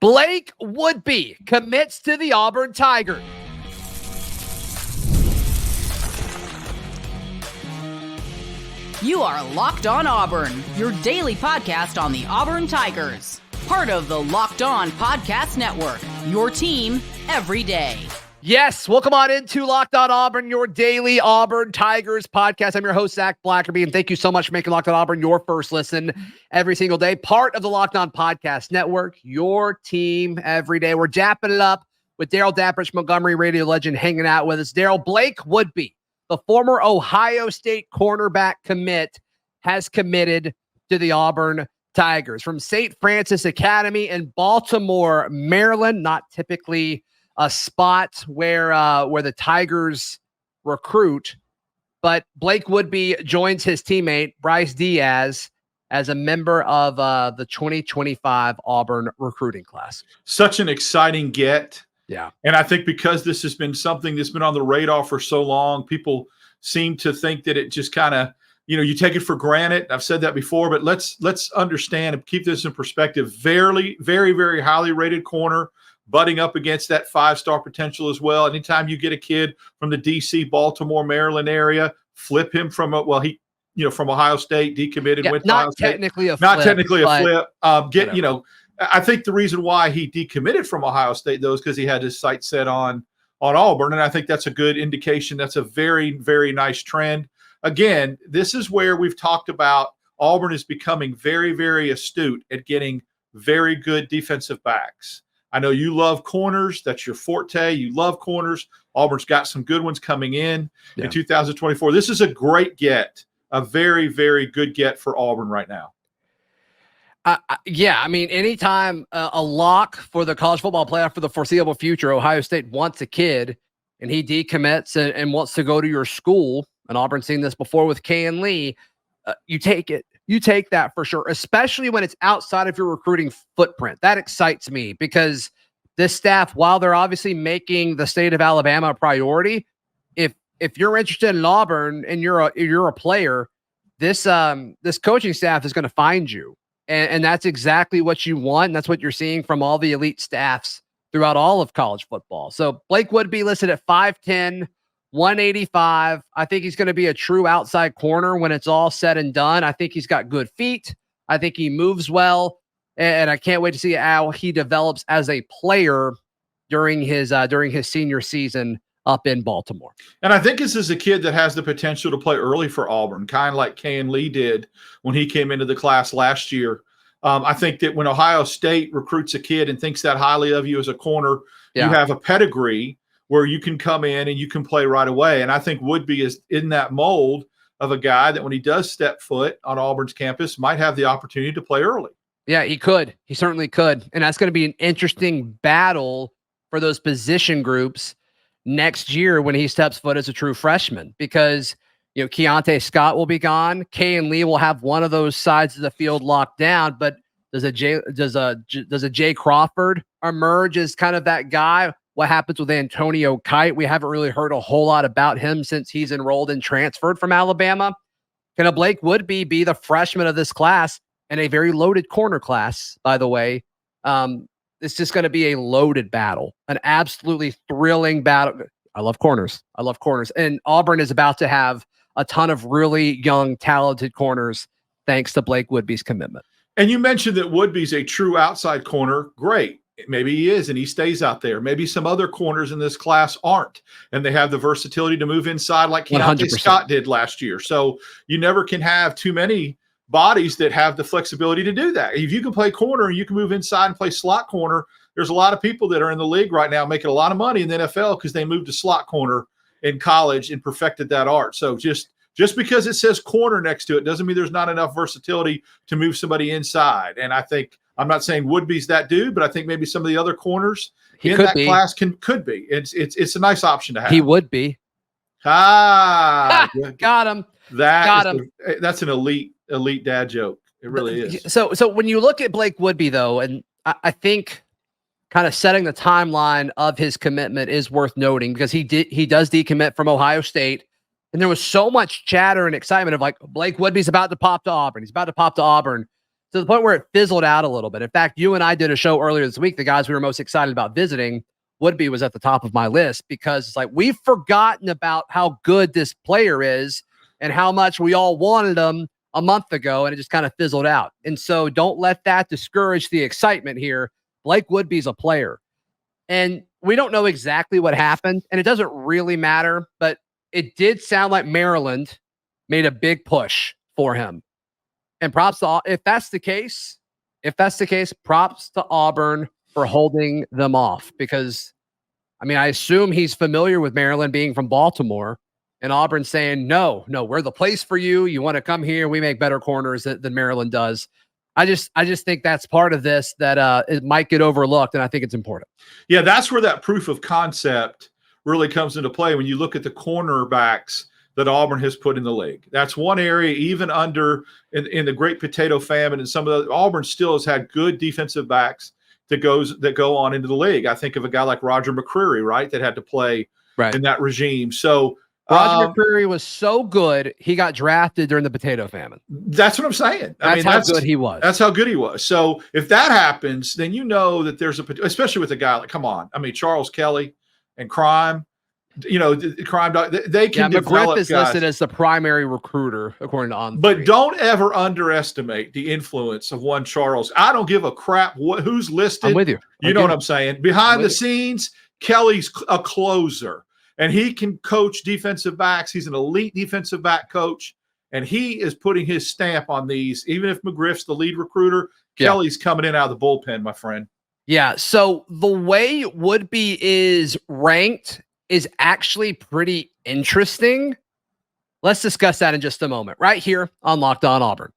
Blake Woodby commits to the Auburn Tigers. You are Locked On Auburn, your daily podcast on the Auburn Tigers. Part of the Locked On Podcast Network, your team every day. Yes, welcome on into Locked On Auburn, your daily Auburn Tigers podcast. I'm your host, Zach Blackerby, and thank you so much for making Locked On Auburn your first listen every single day. Part of the Locked On Podcast Network, your team every day. We're dapping it up with Darrell, Dapprich, Montgomery radio legend, hanging out with us. Darrell, Blake Woodby, the former Ohio State cornerback commit, has committed to the Auburn Tigers from St. Francis Academy in Baltimore, Maryland. Not typically a spot where the Tigers recruit, but Blake Woodby joins his teammate Bryce Diaz as a member of the 2025 Auburn recruiting class. Such an exciting get. Yeah. And I think because this has been something that's been on the radar for so long, people seem to think that it just kind of, you take it for granted. I've said that before, but let's understand and keep this in perspective. Very, very, very highly rated corner, butting up against that 5-star potential as well. Anytime you get a kid from the DC, Baltimore, Maryland area, flip him from from Ohio State, decommitted, went to Ohio State. Not technically a flip. I think the reason why he decommitted from Ohio State, though, is because he had his sights set on Auburn, and I think that's a good indication. That's a very, very nice trend. Again, this is where we've talked about Auburn is becoming very, very astute at getting very good defensive backs. I know you love corners. That's your forte. You love corners. Auburn's got some good ones coming in 2024. This is a great get, a very, very good get for Auburn right now. Anytime a lock for the college football playoff for the foreseeable future, Ohio State wants a kid and he decommits and wants to go to your school, and Auburn's seen this before with Kay and Lee, you take it. You take that for sure, especially when it's outside of your recruiting footprint. That excites me because this staff, while they're obviously making the state of Alabama a priority, if you're interested in Auburn and you're a player, this coaching staff is going to find you. And that's exactly what you want. And that's what you're seeing from all the elite staffs throughout all of college football. So Blake Woodby listed at 5'10", 185. I think he's going to be a true outside corner when it's all said and done. I think he's got good feet. I think he moves well. And I can't wait to see how he develops as a player during his senior season up in Baltimore. And I think this is a kid that has the potential to play early for Auburn, kind of like Kay and Lee did when he came into the class last year. I think that when Ohio State recruits a kid and thinks that highly of you as a corner, you have a pedigree where you can come in and you can play right away. And I think Woodby is in that mold of a guy that when he does step foot on Auburn's campus might have the opportunity to play early. Yeah, he could. He certainly could. And that's going to be an interesting battle for those position groups next year when he steps foot as a true freshman, because Keontae Scott will be gone. Kay and Lee will have one of those sides of the field locked down, but does a Jay Crawford emerge as kind of that guy? What happens with Antonio Kite? We haven't really heard a whole lot about him since he's enrolled and transferred from Alabama. Can a Blake Woodby be the freshman of this class, and a very loaded corner class, by the way? It's just going to be a loaded battle, an absolutely thrilling battle. I love corners. And Auburn is about to have a ton of really young, talented corners thanks to Blake Woodby's commitment. And you mentioned that Woodby's a true outside corner. Great. Maybe he is, and he stays out there. Maybe some other corners in this class aren't, and they have the versatility to move inside like Keontae Scott did last year. So you never can have too many bodies that have the flexibility to do that. If you can play corner and you can move inside and play slot corner, there's a lot of people that are in the league right now making a lot of money in the NFL because they moved to slot corner in college and perfected that art. So just because it says corner next to it doesn't mean there's not enough versatility to move somebody inside. And I think, I'm not saying Woodby's that dude, but I think maybe some of the other corners in that class could be. It's a nice option to have. He would be. Got him. That's an elite dad joke. It really is. So when you look at Blake Woodby, though, and I think kind of setting the timeline of his commitment is worth noting, because he does decommit from Ohio State. And there was so much chatter and excitement of like, Blake Woodby's about to pop to Auburn. He's about to pop to Auburn. to the point where it fizzled out a little bit. In fact, you and I did a show earlier this week. The guys we were most excited about visiting, Woodby was at the top of my list because it's like we've forgotten about how good this player is and how much we all wanted him a month ago, and it just kind of fizzled out. And so don't let that discourage the excitement here. Blake Woodby's a player. And we don't know exactly what happened, and it doesn't really matter, but it did sound like Maryland made a big push for him. And props to, if that's the case, props to Auburn for holding them off, because I mean, I assume he's familiar with Maryland being from Baltimore, and Auburn saying, no, we're the place for you. You want to come here. We make better corners than Maryland does. I just think that's part of this that it might get overlooked, and I think it's important. Yeah, that's where that proof of concept really comes into play when you look at the cornerbacks that Auburn has put in the league. That's one area, even under in the Great Potato Famine and some of the Auburn still has had good defensive backs that go on into the league. I think of a guy like Roger McCreary, right, that had to play in that regime. So Roger McCreary was so good, he got drafted during the potato famine. That's what I'm saying. That's how good he was. That's how good he was. So if that happens, then you know that there's especially with a guy like, come on, I mean, Charles Kelly and Crime, Crime Dog, they can develop McGriff is guys. listed as the primary recruiter, according to On3. But don't ever underestimate the influence of one Charles. I don't give a crap who's listed. I'm with you. You know what I'm saying? Behind the scenes, Kelly's a closer, and he can coach defensive backs. He's an elite defensive back coach, and he is putting his stamp on these. Even if McGriff's the lead recruiter, Kelly's coming in out of the bullpen, my friend. Yeah, so the way Woodby is ranked is actually pretty interesting. Let's discuss that in just a moment, right here on Locked On Auburn.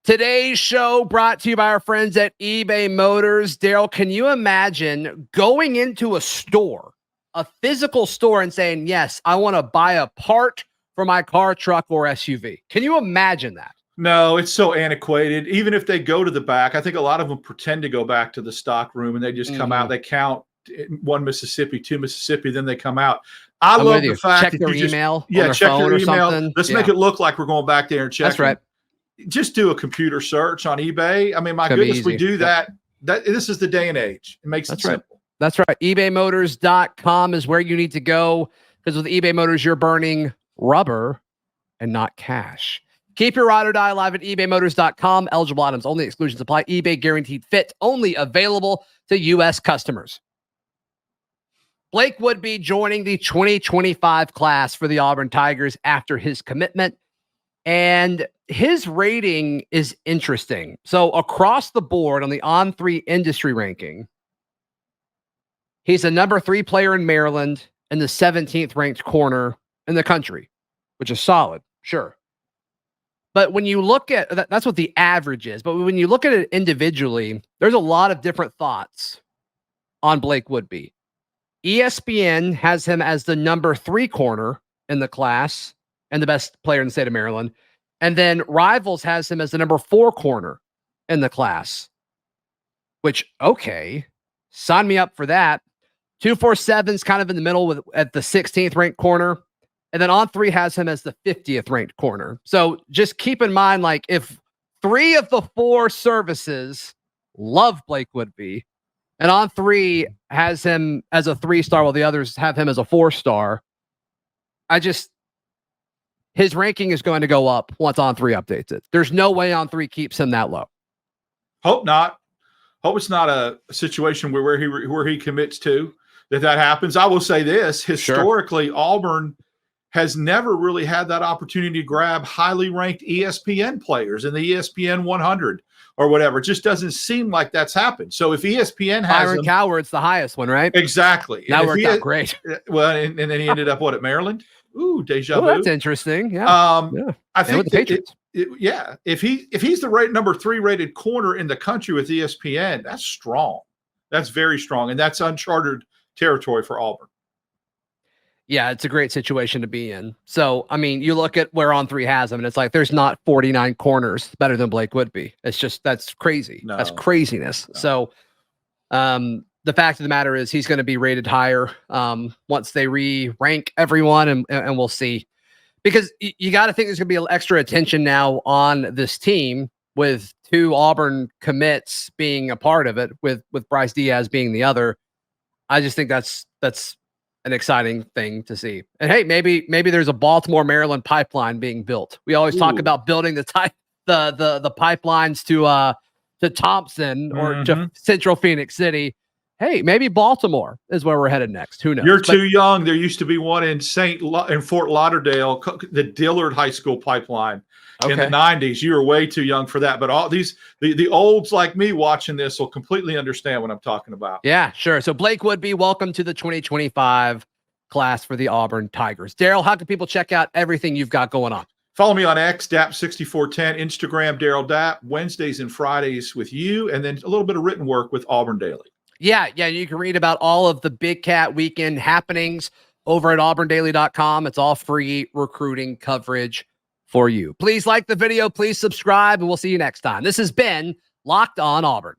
Today's show brought to you by our friends at eBay Motors. Darrell, can you imagine going into a store, a physical store, and saying, yes, I want to buy a part for my car, truck, or SUV? Can you imagine that? No, it's so antiquated. Even if they go to the back, I think a lot of them pretend to go back to the stock room and they just come out. They count 1 Mississippi, 2 Mississippi, then they come out. I love the fact check that their you email, check their email. Something. Let's make it look like we're going back there and checking. That's right. Just do a computer search on eBay. I mean, my goodness, we do that. This is the day and age. It makes it simple. That's right. ebaymotors.com is where you need to go, because with eBay Motors, you're burning rubber and not cash. Keep your ride or die alive at ebaymotors.com. Eligible items only. Exclusions apply. eBay guaranteed fit. Only available to U.S. customers. Blake Woodby joining the 2025 class for the Auburn Tigers after his commitment. And his rating is interesting. So across the board on the On3 industry ranking, he's a number 3 player in Maryland and the 17th ranked corner in the country, which is solid, sure. But when you look at that's what the average is. But when you look at it individually, there's a lot of different thoughts on Blake Woodby. ESPN has him as the number 3 corner in the class and the best player in the state of Maryland. And then Rivals has him as the number 4 corner in the class, which, okay, sign me up for that. 247's kind of in the middle at the 16th ranked corner. And then On3 has him as the 50th ranked corner. So just keep in mind, like, if 3 of the 4 services love Blake Woodby, and On3 has him as a 3-star while the others have him as a 4-star, his ranking is going to go up once On3 updates it. There's no way On3 keeps him that low. Hope not. Hope it's not a situation where he commits to that happens. I will say this: historically, Auburn has never really had that opportunity to grab highly ranked ESPN players in the ESPN 100 or whatever. It just doesn't seem like that's happened. So if ESPN has Byron Coward's the highest one, right? Exactly. That worked out great. Well, and then he ended up at Maryland. Ooh, deja vu. That's interesting. Yeah. I think with the Patriots. If he's the number 3 rated corner in the country with ESPN, that's strong. That's very strong, and that's uncharted territory for Auburn. Yeah, it's a great situation to be in. So, I mean, you look at where On3 has him, and it's like there's not 49 corners better than Blake Woodby. It's just that's crazy. No. That's craziness. No. So, the fact of the matter is he's going to be rated higher once they re-rank everyone, and we'll see. because you got to think there's going to be extra attention now on this team with 2 Auburn commits being a part of it, with Bryce Diaz being the other. I just think that's an exciting thing to see. And hey, maybe there's a Baltimore, Maryland pipeline being built. We always talk about building the pipelines to Thompson or to Central Phoenix City. Hey, maybe Baltimore is where we're headed next. Who knows? You're too young. There used to be one in Fort Lauderdale, the Dillard High School pipeline in the 90s. You were way too young for that. But all these, the olds like me watching this will completely understand what I'm talking about. Yeah, sure. So Blake Woodby, welcome to the 2025 class for the Auburn Tigers. Darrell, how can people check out everything you've got going on? Follow me on X, Dap6410, Instagram, Darrell Dap, Wednesdays and Fridays with you, and then a little bit of written work with Auburn Daily. Yeah. You can read about all of the Big Cat weekend happenings over at auburndaily.com. It's all free recruiting coverage for you. Please like the video. Please subscribe, and we'll see you next time. This has been Locked On Auburn.